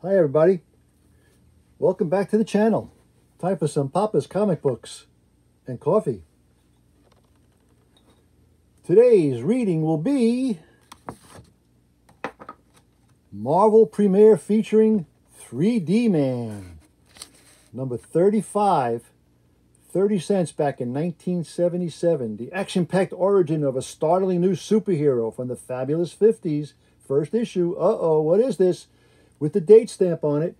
Hi everybody, welcome back to the channel. Time for some Papa's comic books and coffee. Today's reading will be Marvel Premiere featuring 3D Man, number 35, 30 cents back in 1977. The action-packed origin of a startling new superhero from the fabulous 50s. First issue, what is this? With the date stamp on it.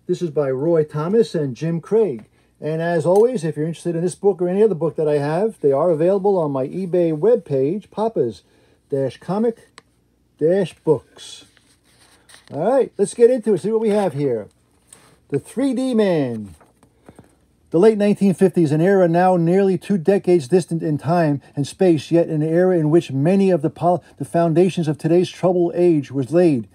This is by Roy Thomas and Jim Craig. And as always, if you're interested in this book or any other book that I have, they are available on my eBay webpage, papas-comic-books. All right, let's get into it, see what we have here. The 3D Man. The late 1950s, an era now nearly 2 decades distant in time and space, yet an era in which many of the foundations of today's troubled age was laid.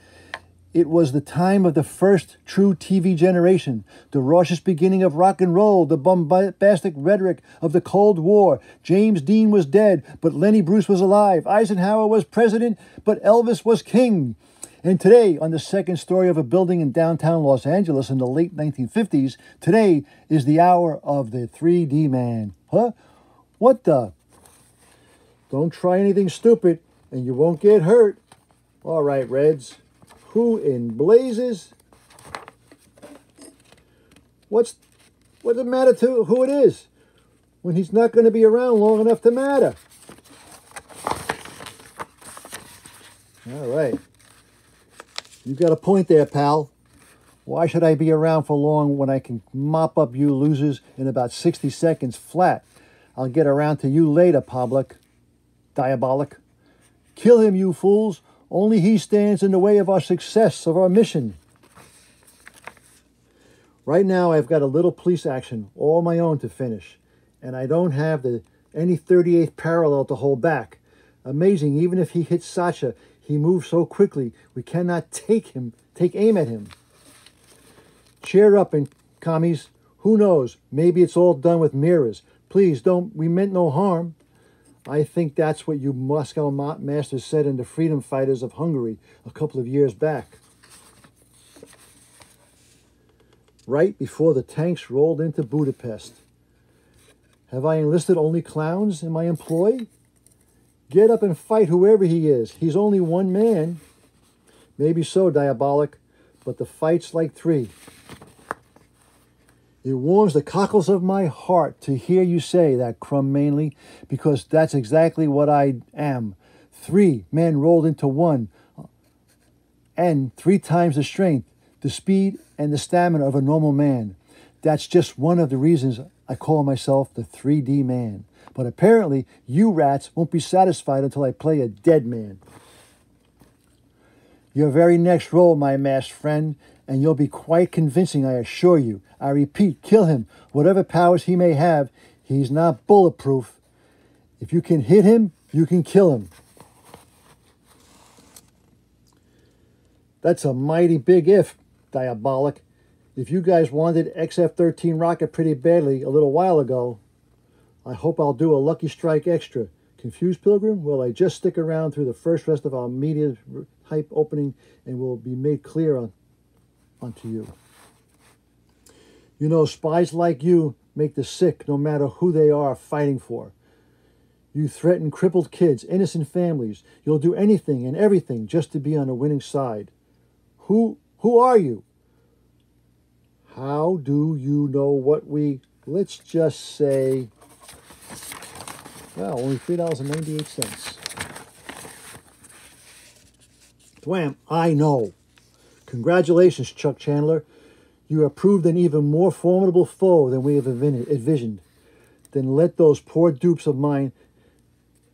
It was the time of the first true TV generation, the raucous beginning of rock and roll, the bombastic rhetoric of the Cold War. James Dean was dead, but Lenny Bruce was alive. Eisenhower was president, but Elvis was king. And today, on the second story of a building in downtown Los Angeles in the late 1950s, today is the hour of the 3D Man. Huh? What the? Don't try anything stupid, and you won't get hurt. All right, Reds. Who in blazes? What's the matter to who it is when he's not going to be around long enough to matter? All right. You've got a point there, pal. Why should I be around for long when I can mop up you losers in about 60 seconds flat? I'll get around to you later, Public. Diabolic. Kill him, you fools. Only he stands in the way of our success, of our mission. Right now, I've got a little police action all my own to finish, and I don't have any 38th parallel to hold back. Amazing, even if he hits Sacha, he moves so quickly, we cannot take aim at him. Cheer up, and commies. Who knows? Maybe it's all done with mirrors. Please don't. We meant no harm. I think that's what you Moscow masters said in the Freedom Fighters of Hungary a couple of years back. Right before the tanks rolled into Budapest. Have I enlisted only clowns in my employ? Get up and fight whoever he is. He's only one man. Maybe so, Diabolic, but the fight's like 3. It warms the cockles of my heart to hear you say that, Crumb Manley, because that's exactly what I am. 3 men rolled into one, and 3 times the strength, the speed, and the stamina of a normal man. That's just one of the reasons I call myself the 3D Man. But apparently, you rats won't be satisfied until I play a dead man. Your very next role, my masked friend, and you'll be quite convincing, I assure you. I repeat, kill him. Whatever powers he may have, he's not bulletproof. If you can hit him, you can kill him. That's a mighty big if, Diabolic. If you guys wanted XF-13 rocket pretty badly a little while ago, I hope I'll do a Lucky Strike extra. Confused, Pilgrim? Well, I just stick around through the rest of our media hype opening and will be made clear onto you. You know, spies like you make the sick, no matter who they are, fighting for. You threaten crippled kids, innocent families. You'll do anything and everything just to be on the winning side. Who are you? How do you know what let's just say, well, only $3.98. Wham, I know. Congratulations, Chuck Chandler. You have proved an even more formidable foe than we have envisioned. Then let those poor dupes of mine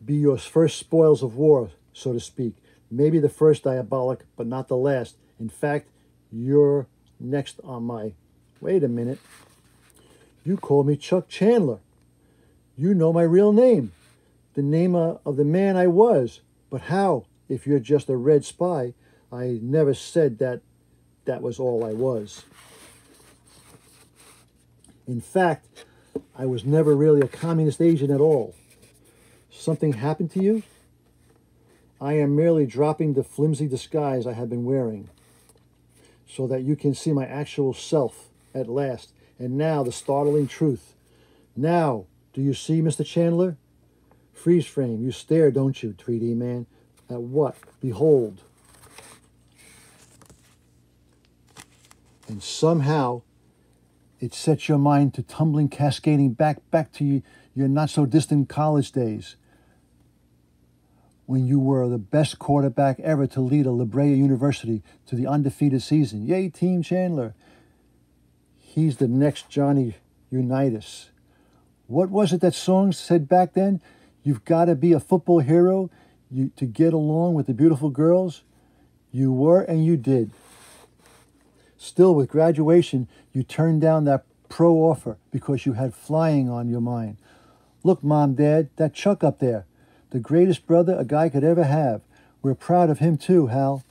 be your first spoils of war, so to speak. Maybe the first, Diabolic, but not the last. In fact, you're next on my... Wait a minute. You call me Chuck Chandler. You know my real name. The name of the man I was. But how, if you're just a red spy? I never said that was all I was. In fact, I was never really a communist agent at all. Something happened to you? I am merely dropping the flimsy disguise I have been wearing. so that you can see my actual self at last. And now the startling truth. Now, do you see, Mr. Chandler? Freeze frame, you stare, don't you, 3D man? At what? Behold. And somehow, it sets your mind to tumbling, cascading back to your not-so-distant college days, when you were the best quarterback ever to lead a La Brea University to the undefeated season. Yay, Team Chandler. He's the next Johnny Unitas. What was it that song said back then? You've got to be a football hero to get along with the beautiful girls. You were and you did. Still, with graduation, you turned down that pro offer because you had flying on your mind. Look, Mom, Dad, that Chuck up there, the greatest brother a guy could ever have. We're proud of him too, Hal.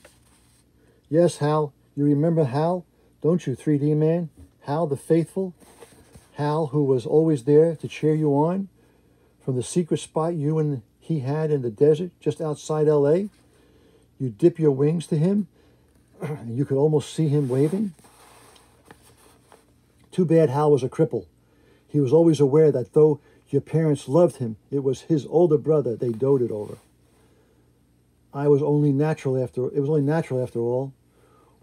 Yes, Hal. You remember Hal, don't you, 3D man? Hal the faithful? Hal who was always there to cheer you on from the secret spot you and he had in the desert just outside L.A.? You dip your wings to him, and you could almost see him waving. Too bad Hal was a cripple. He was always aware that though your parents loved him, it was his older brother they doted over. It was only natural after all.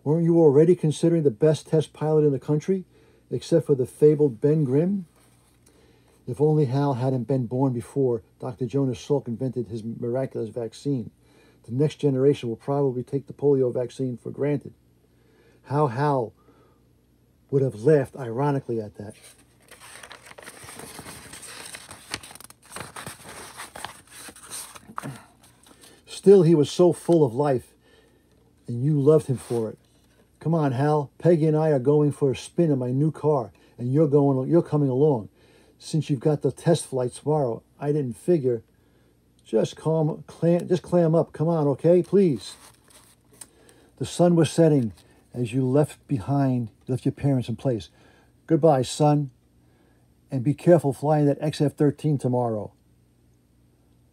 Weren't you already considering the best test pilot in the country, except for the fabled Ben Grimm? If only Hal hadn't been born before Dr. Jonas Salk invented his miraculous vaccine. The next generation will probably take the polio vaccine for granted. How Hal would have laughed ironically at that. Still, he was so full of life, and you loved him for it. Come on, Hal. Peggy and I are going for a spin in my new car, and you're coming along. Since you've got the test flight tomorrow, I didn't figure. Just clam up. Come on, okay? Please. The sun was setting as you left your parents in place. Goodbye, son. And be careful flying that XF-13 tomorrow.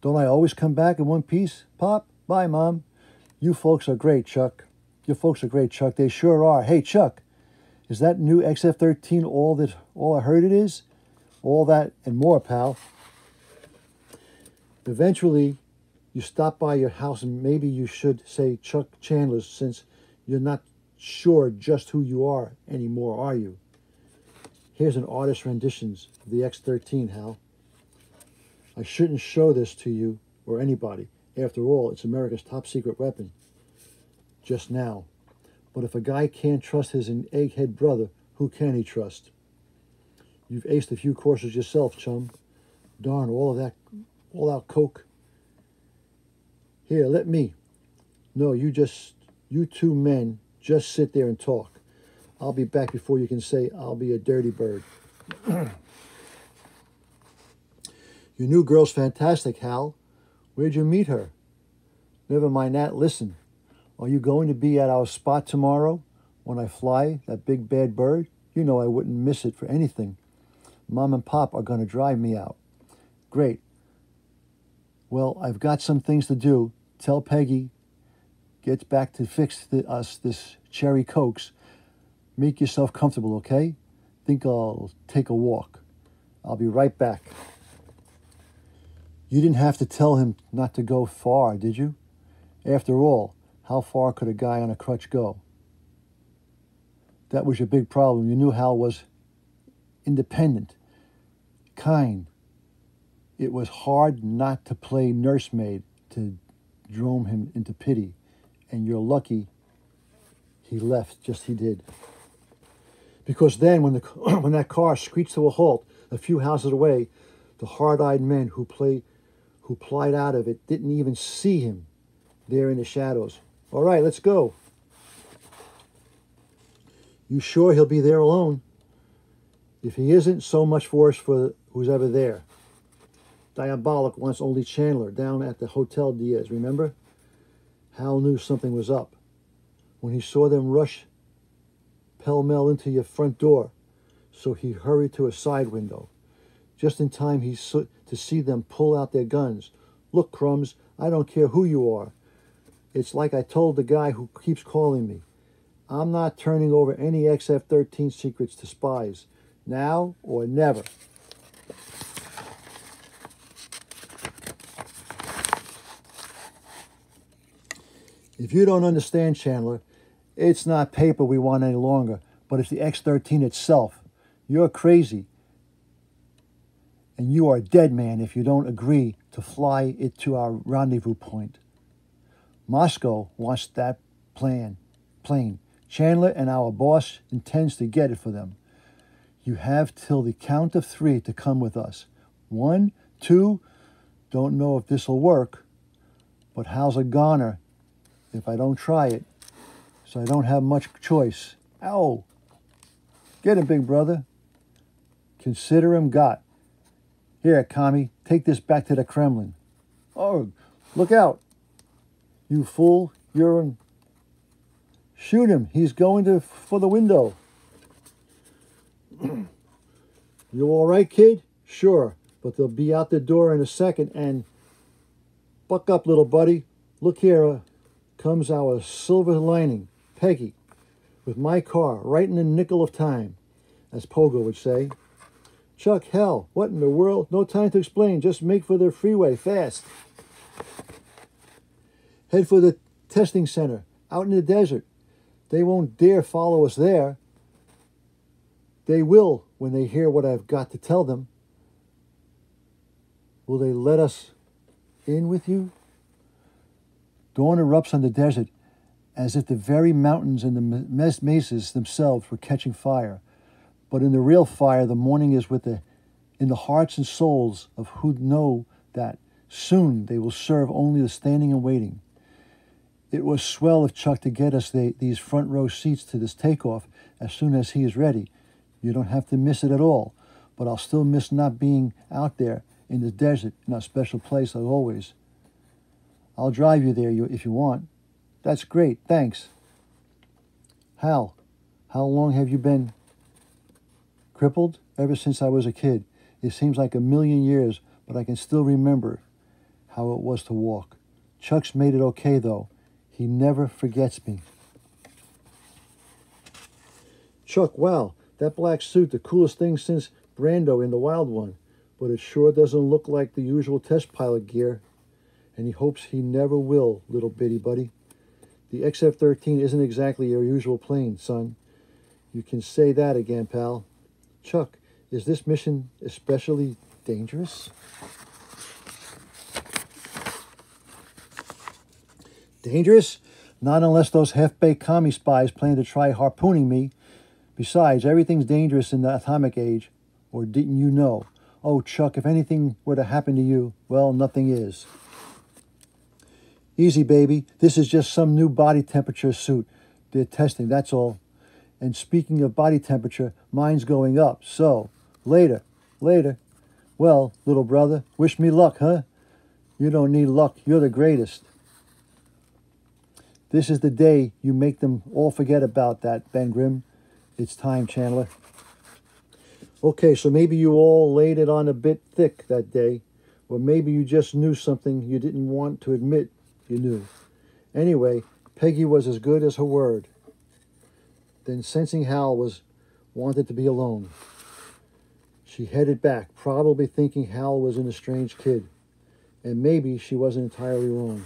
Don't I always come back in one piece, Pop? Bye, Mom. You folks are great, Chuck. Your folks are great, Chuck. They sure are. Hey, Chuck, is that new XF-13 all I heard it is? All that and more, pal. Eventually, you stop by your house, and maybe you should say Chuck Chandler, since you're not sure just who you are anymore, are you? Here's an artist's rendition of the X-13, Hal. I shouldn't show this to you or anybody. After all, it's America's top secret weapon. Just now. But if a guy can't trust his egghead brother, who can he trust? You've aced a few courses yourself, chum. Darn, all out coke. Here, let me. No, you two men, just sit there and talk. I'll be back before you can say I'll be a dirty bird. Your new girl's fantastic, Hal. Where'd you meet her? Never mind that. Listen, are you going to be at our spot tomorrow when I fly that big bad bird? You know I wouldn't miss it for anything. Mom and Pop are going to drive me out. Great. Well, I've got some things to do. Tell Peggy gets back to fix us this cherry cokes. Make yourself comfortable, okay? Think I'll take a walk. I'll be right back. You didn't have to tell him not to go far, did you? After all, how far could a guy on a crutch go? That was your big problem. You knew Hal was independent, kind. It was hard not to play nursemaid to drone him into pity. And you're lucky he left, just he did. Because then when that car screeched to a halt a few houses away, the hard-eyed men who plied out of it didn't even see him there in the shadows. All right, let's go. You sure he'll be there alone? If he isn't, so much worse for who's ever there. Diabolic wants only Chandler down at the Hotel Diaz, remember? Hal knew something was up when he saw them rush pell-mell into your front door, so he hurried to a side window. Just in time to see them pull out their guns. Look, Crumbs, I don't care who you are. It's like I told the guy who keeps calling me. I'm not turning over any XF-13 secrets to spies, now or never. If you don't understand, Chandler, it's not paper we want any longer, but it's the X-13 itself. You're crazy. And you are a dead man if you don't agree to fly it to our rendezvous point. Moscow wants that plane. Chandler and our boss intends to get it for them. You have till the count of 3 to come with us. 1, 2, don't know if this'll work, but how's a goner if I don't try it? So I don't have much choice. Ow! Get him, big brother. Consider him got. Here, commie, take this back to the Kremlin. Oh, look out. You fool, you're in... Shoot him, he's going for the window. You all right, kid? Sure, but they'll be out the door in a second and... Buck up, little buddy. Look here, comes our silver lining, Peggy, with my car, right in the nickel of time, as Pogo would say. Chuck, hell, what in the world? No time to explain. Just make for the freeway, fast. Head for the testing center, out in the desert. They won't dare follow us there. They will when they hear what I've got to tell them. Will they let us in with you? Dawn erupts on the desert as if the very mountains and the mesas themselves were catching fire. But in the real fire, the morning is in the hearts and souls of who know that soon they will serve only the standing and waiting. It was swell of Chuck to get us these front row seats to this takeoff as soon as he is ready. You don't have to miss it at all, but I'll still miss not being out there in the desert in our special place as always. I'll drive you there if you want. That's great, thanks. Hal, how long have you been crippled? Ever since I was a kid. It seems like a million years, but I can still remember how it was to walk. Chuck's made it okay, though. He never forgets me. Chuck, wow, that black suit, the coolest thing since Brando in The Wild One. But it sure doesn't look like the usual test pilot gear. And he hopes he never will, little bitty buddy. The XF-13 isn't exactly your usual plane, son. You can say that again, pal. Chuck, is this mission especially dangerous? Dangerous? Not unless those half-baked commie spies plan to try harpooning me. Besides, everything's dangerous in the atomic age. Or didn't you know? Oh, Chuck, if anything were to happen to you, well, nothing is. Easy, baby. This is just some new body temperature suit. They're testing, that's all. And speaking of body temperature, mine's going up. So, later. Well, little brother, wish me luck, huh? You don't need luck. You're the greatest. This is the day you make them all forget about that, Ben Grimm. It's time, Chandler. Okay, so maybe you all laid it on a bit thick that day. Or maybe you just knew something you didn't want to admit you knew. Anyway, Peggy was as good as her word. Then, sensing Hal wanted to be alone, she headed back, probably thinking Hal was an estranged kid. And maybe she wasn't entirely wrong.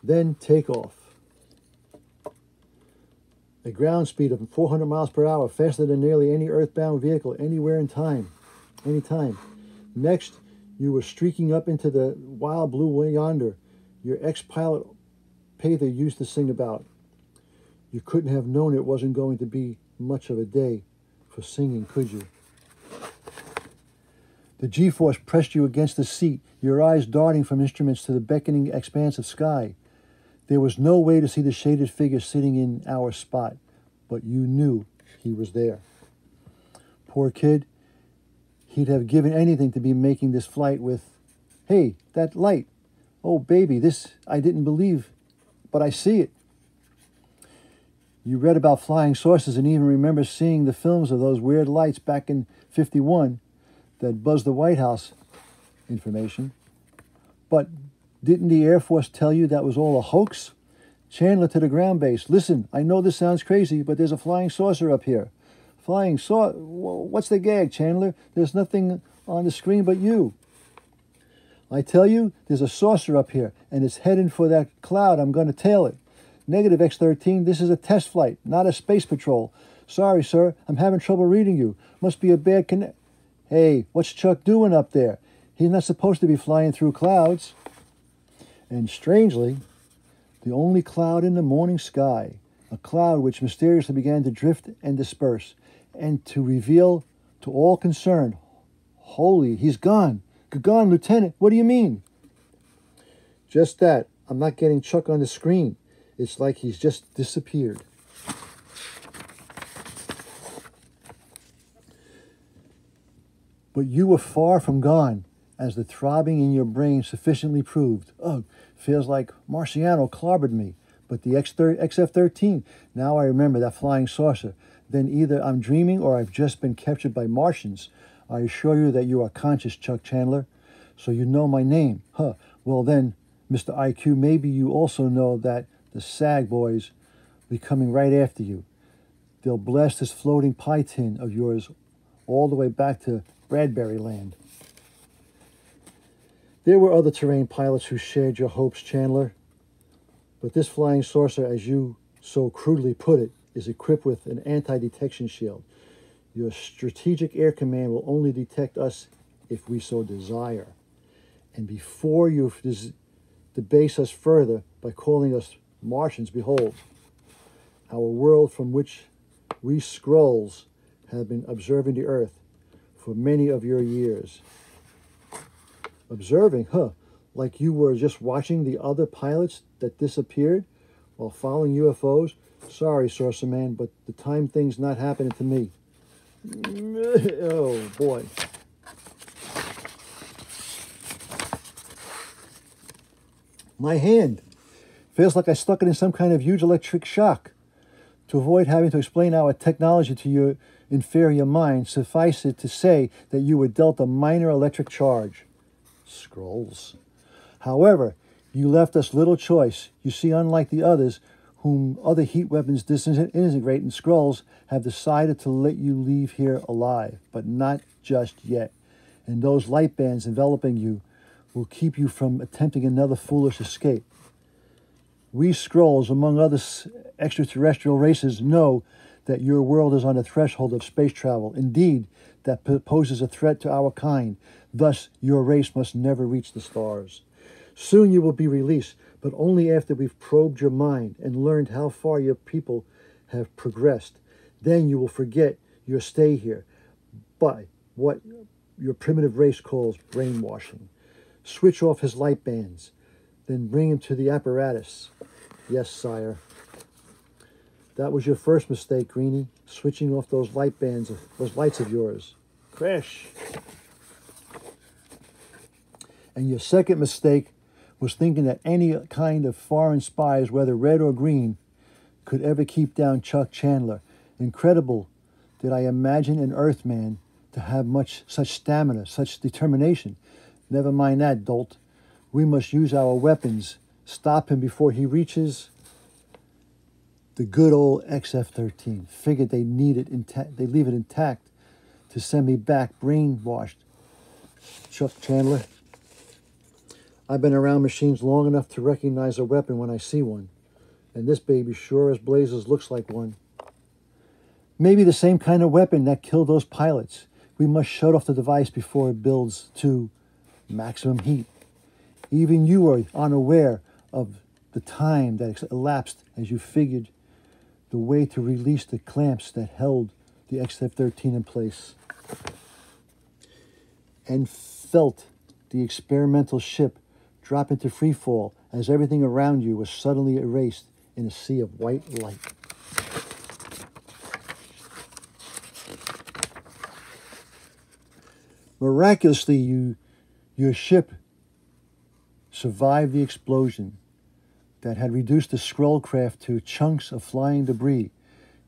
Then takeoff. A ground speed of 400 miles per hour, faster than nearly any earthbound vehicle anywhere in time, anytime. Next, you were streaking up into the wild blue way yonder, your ex-pilot Pather used to sing about. You couldn't have known it wasn't going to be much of a day for singing, could you? The G-force pressed you against the seat, your eyes darting from instruments to the beckoning expanse of sky. There was no way to see the shaded figure sitting in our spot, but you knew he was there. Poor kid. He'd have given anything to be making this flight with, hey, that light. Oh, baby, this I didn't believe, but I see it. You read about flying saucers and even remember seeing the films of those weird lights back in 51 that buzzed the White House information. But didn't the Air Force tell you that was all a hoax? Chandler to the ground base. Listen, I know this sounds crazy, but there's a flying saucer up here. Flying saucer? What's the gag, Chandler? There's nothing on the screen but you. I tell you, there's a saucer up here, and it's heading for that cloud. I'm going to tail it. Negative, X-13. This is a test flight, not a space patrol. Sorry, sir. I'm having trouble reading you. Must be a bad connect. Hey, what's Chuck doing up there? He's not supposed to be flying through clouds. And strangely, the only cloud in the morning sky, a cloud which mysteriously began to drift and disperse, and to reveal to all concerned, holy, he's gone. Gone, Lieutenant. What do you mean? Just that. I'm not getting Chuck on the screen. It's like he's just disappeared. But you were far from gone, as the throbbing in your brain sufficiently proved. Ugh, feels like Marciano clobbered me. But the XF-13, now I remember that flying saucer. Then either I'm dreaming or I've just been captured by Martians. I assure you that you are conscious, Chuck Chandler. So you know my name. Huh. Well then, Mr. IQ, maybe you also know that the SAG boys will be coming right after you. They'll blast this floating pie tin of yours all the way back to Bradbury Land. There were other terrain pilots who shared your hopes, Chandler. But this flying saucer, as you so crudely put it, is equipped with an anti-detection shield. Your strategic air command will only detect us if we so desire. And before you debase us further by calling us Martians, behold, our world from which we Skrulls have been observing the Earth for many of your years. Observing, huh? Like you were just watching the other pilots that disappeared while following UFOs? Sorry, Saucer Man, but the time thing's not happening to me. Oh, boy. My hand. Feels like I stuck it in some kind of huge electric shock. To avoid having to explain our technology to your inferior mind, suffice it to say that you were dealt a minor electric charge. Skrulls. However, you left us little choice. You see, unlike the others, whom other heat weapons disintegrate, and Skrulls have decided to let you leave here alive, but not just yet. And those light bands enveloping you will keep you from attempting another foolish escape. We Skrulls, among other extraterrestrial races, know that your world is on the threshold of space travel. Indeed, that poses a threat to our kind. Thus, your race must never reach the stars. Soon you will be released, but only after we've probed your mind and learned how far your people have progressed. Then you will forget your stay here by what your primitive race calls brainwashing. Switch off his light bands, then bring him to the apparatus. Yes, sire. That was your first mistake, Greenie, switching off those light bands, those lights of yours. Crash. And your second mistake was thinking that any kind of foreign spies, whether red or green, could ever keep down Chuck Chandler. Incredible did I imagine an Earthman to have such stamina, such determination. Never mind that, dolt. We must use our weapons. Stop him before he reaches the good old XF-13. Figured they need it intact. They leave it intact to send me back brainwashed. Chuck Chandler. I've been around machines long enough to recognize a weapon when I see one. And this baby sure as blazes looks like one. Maybe the same kind of weapon that killed those pilots. We must shut off the device before it builds to maximum heat. Even you are unaware of the time that elapsed as you figured the way to release the clamps that held the XF-13 in place. And felt the experimental ship drop into free fall as everything around you was suddenly erased in a sea of white light. Miraculously, your ship survived the explosion that had reduced the Skrull craft to chunks of flying debris.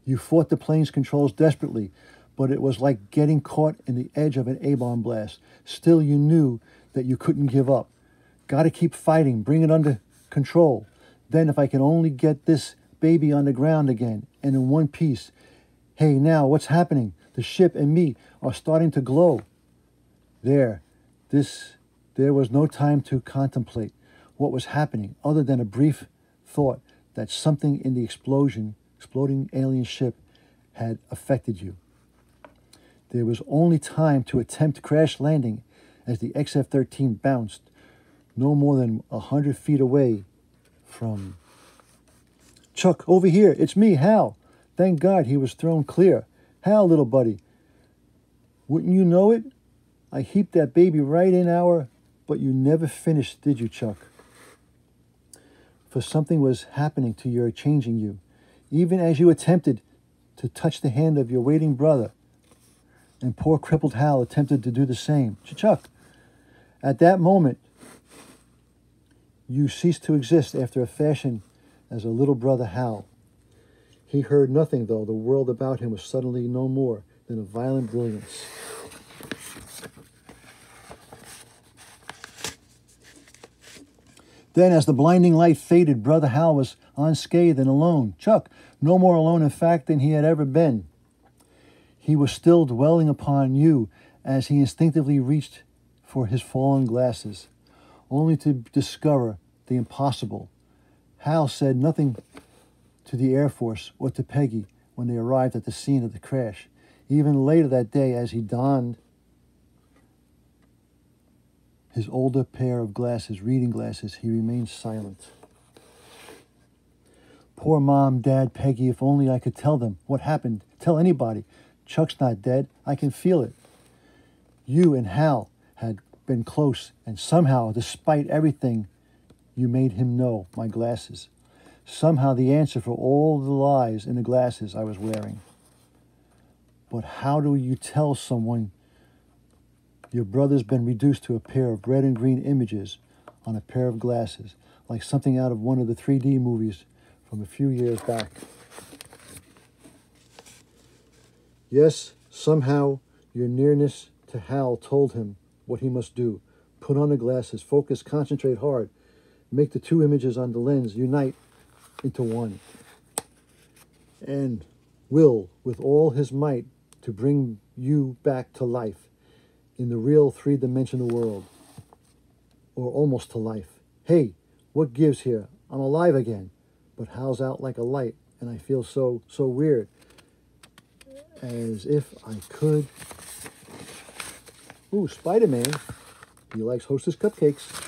You fought the plane's controls desperately, but it was like getting caught in the edge of an A-bomb blast. Still, you knew that you couldn't give up. Got to keep fighting, bring it under control. Then if I can only get this baby on the ground again and in one piece. Hey, now what's happening? The ship and me are starting to glow. There was no time to contemplate what was happening other than a brief thought that something in the exploding alien ship had affected you. There was only time to attempt crash landing as the XF-13 bounced no more than 100 feet away from... Chuck, over here, it's me, Hal. Thank God he was thrown clear. Hal, little buddy. Wouldn't you know it? I heaped that baby right in our... But you never finished, did you, Chuck? For something was happening to your changing you, even as you attempted to touch the hand of your waiting brother. And poor crippled Hal attempted to do the same. Chuck, at that moment, you ceased to exist after a fashion as a little brother Hal. He heard nothing, though. The world about him was suddenly no more than a violent brilliance. Then, as the blinding light faded, brother Hal was unscathed and alone. Chuck, no more alone in fact than he had ever been. He was still dwelling upon you as he instinctively reached for his fallen glasses, only to discover the impossible. Hal said nothing to the Air Force or to Peggy when they arrived at the scene of the crash. Even later that day, as he donned his older pair of glasses, reading glasses, he remained silent. Poor Mom, Dad, Peggy, if only I could tell them what happened. Tell anybody. Chuck's not dead. I can feel it. You and Hal had been close, and somehow, despite everything, you made him know, my glasses. Somehow the answer for all the lies in the glasses I was wearing. But how do you tell someone your brother's been reduced to a pair of red and green images on a pair of glasses, like something out of one of the 3D movies from a few years back? Yes, somehow your nearness to Hal told him what he must do. Put on the glasses, focus, concentrate hard. Make the two images on the lens unite into one. And will, with all his might, to bring you back to life in the real three-dimensional world. Or almost to life. Hey, what gives here? I'm alive again. But Hal's out like a light, and I feel so weird. As if I could... Ooh, Spider-Man. He likes Hostess cupcakes.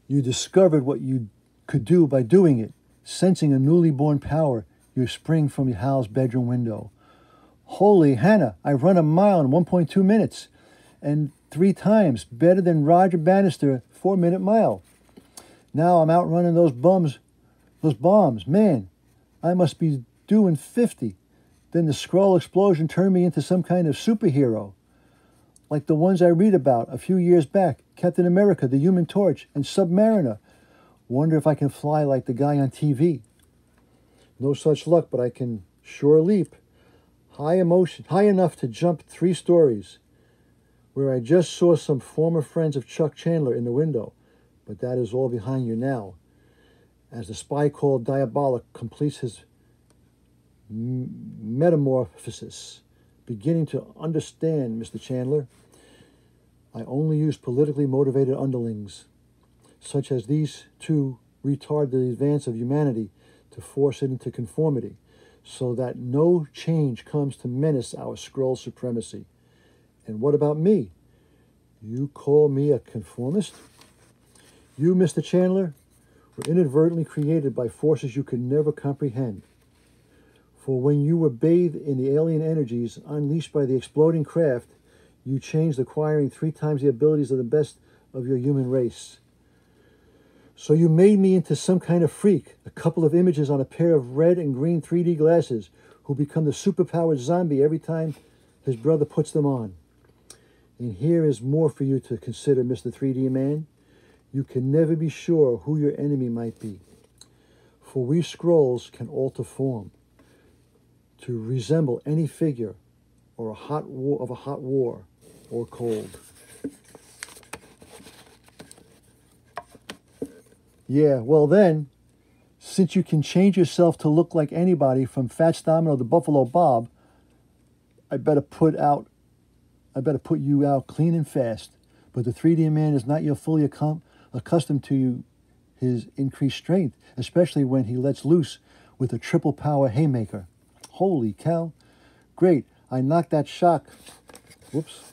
You discovered what you could do by doing it, sensing a newly born power you spring from Hal's bedroom window. Holy Hannah, I run a mile in 1.2 minutes, and 3 times better than Roger Bannister 4-minute mile. Now I'm outrunning those bombs. Man, I must be doing 50. Then the Skrull explosion turned me into some kind of superhero, like the ones I read about a few years back, Captain America, the Human Torch, and Submariner. Wonder if I can fly like the guy on TV. No such luck, but I can sure leap. High enough to jump 3 stories, where I just saw some former friends of Chuck Chandler in the window. But that is all behind you now, as the spy called Diabolik completes his metamorphosis. Beginning to understand, Mr. Chandler. I only use politically motivated underlings, such as these to retard the advance of humanity, to force it into conformity, so that no change comes to menace our Skrull supremacy. And what about me? You call me a conformist? You, Mr. Chandler, were inadvertently created by forces you could never comprehend. For when you were bathed in the alien energies unleashed by the exploding craft, you changed, acquiring 3 times the abilities of the best of your human race. So you made me into some kind of freak, a couple of images on a pair of red and green 3D glasses, who become the superpowered zombie every time his brother puts them on. And here is more for you to consider, Mr. 3D Man. You can never be sure who your enemy might be. For we Skrulls can alter form to resemble any figure or a hot war or cold. Yeah, well then, since you can change yourself to look like anybody from Fats Domino to Buffalo Bob, I better put you out clean and fast. But the 3D man is not yet fully accustomed to his increased strength, especially when he lets loose with a triple power haymaker. Holy cow. Great, I knocked that shock. Whoops.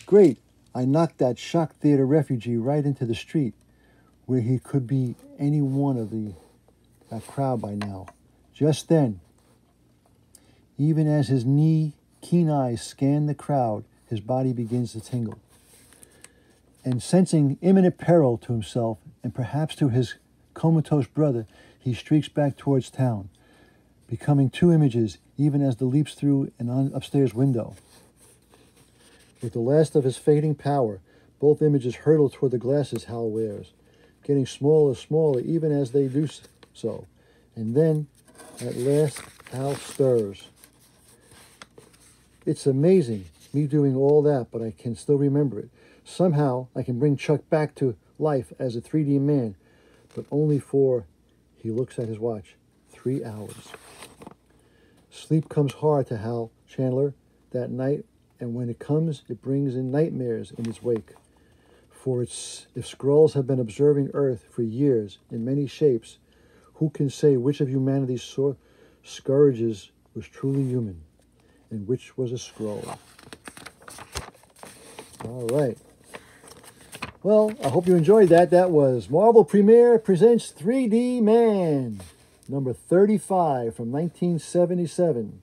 Great, I knocked that shock theater refugee right into the street, where he could be any one of that crowd by now. Just then, even as his keen eyes scan the crowd, his body begins to tingle. And sensing imminent peril to himself and perhaps to his comatose brother, he streaks back towards town, becoming two images even as the leaps through an upstairs window. With the last of his fading power, both images hurtle toward the glasses Hal wears, getting smaller and smaller even as they do so. And then, at last, Hal stirs. It's amazing, me doing all that, but I can still remember it. Somehow, I can bring Chuck back to life as a 3D man, but only for, he looks at his watch, 3 hours. Sleep comes hard to Hal Chandler that night, and when it comes, it brings in nightmares in its wake. For if Skrulls have been observing Earth for years in many shapes, who can say which of humanity's scourges was truly human, and which was a Skrull? All right. Well, I hope you enjoyed that. That was Marvel Premiere Presents 3D Man, number 35 from 1977.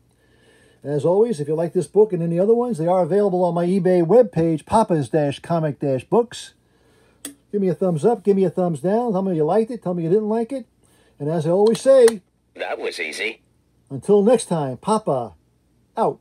As always, if you like this book and any other ones, they are available on my eBay webpage, papas-comic-books. Give me a thumbs up, give me a thumbs down. Tell me you liked it, tell me you didn't like it. And as I always say, that was easy. Until next time, Papa out.